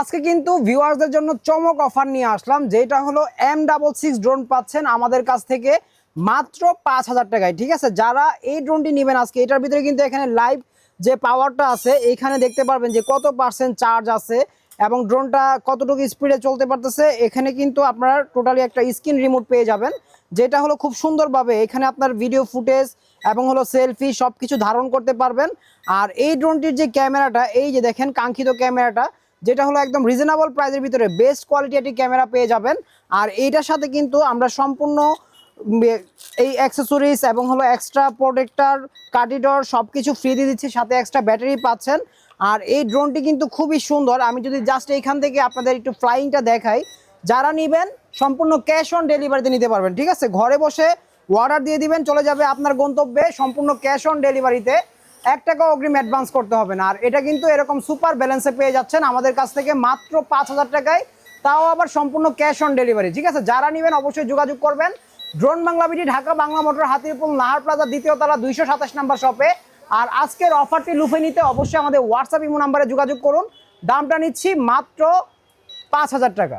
আজকে কিন্তু ভিউয়ারদের জন্য চমক অফার নিয়ে আসলাম, যেটা হলো M66 ড্রোন পাচ্ছেন আমাদের কাছ থেকে মাত্র 5,000 টাকায়। ঠিক আছে, যারা এই ড্রোনটি নেবেন আজকে, এটার ভিতরে কিন্তু এখানে লাইভ যে পাওয়ারটা আছে এইখানে দেখতে পারবেন যে কত পার্সেন্ট চার্জ আছে এবং ড্রোনটা কতটুকু স্পিডে চলতে পারতেছে। এখানে কিন্তু আপনারা টোটালি একটা স্ক্রিন রিমোট পেয়ে যাবেন, যেটা হলো খুব সুন্দরভাবে এখানে আপনার ভিডিও ফুটেজ এবং হলো সেলফি সব কিছু ধারণ করতে পারবেন। আর এই ড্রোনটির যে ক্যামেরাটা, এই যে দেখেন কাঙ্ক্ষিত ক্যামেরাটা, যেটা হলো একদম রিজনেবল প্রাইসের ভিতরে বেস্ট কোয়ালিটি একটি ক্যামেরা পেয়ে যাবেন। আর এইটার সাথে কিন্তু আমরা সম্পূর্ণ এই অ্যাক্সেসরিজ এবং হলো এক্সট্রা প্রোটেক্টর কার্ডিডর সব কিছু ফ্রি দিয়ে দিচ্ছি, সাথে এক্সট্রা ব্যাটারি পাচ্ছেন। আর এই ড্রোনটি কিন্তু খুবই সুন্দর। আমি যদি জাস্ট এইখান থেকে আপনাদের একটু ফ্লাইংটা দেখাই, যারা নেবেন সম্পূর্ণ ক্যাশ অন ডেলিভারিতে নিতে পারবেন। ঠিক আছে, ঘরে বসে অর্ডার দিয়ে দিবেন, চলে যাবে আপনার গন্তব্যে সম্পূর্ণ ক্যাশ অন ডেলিভারিতে, 1 টাকাও অগ্রিম অ্যাডভান্স করতে হবে না। আর এটা কিন্তু এরকম সুপার ব্যালেন্সে পেয়ে যাচ্ছেন আমাদের কাছ থেকে মাত্র 5,000 টাকায়, তাও আবার সম্পূর্ণ ক্যাশ অন ডেলিভারি। ঠিক আছে, যারা নেবেন অবশ্যই যোগাযোগ করবেন drone Bangla BD, Dhaka Bangla motor, Hatirpul Nahar plaza, দ্বিতীয় তলা, 227 নাম্বার শপে। আর আজকের অফারটি লুফে নিতে অবশ্যই আমাদের হোয়াটসঅ্যাপ ইমো নাম্বারে যোগাযোগ করুন। দামটা নিচ্ছি মাত্র 5,000 টাকা।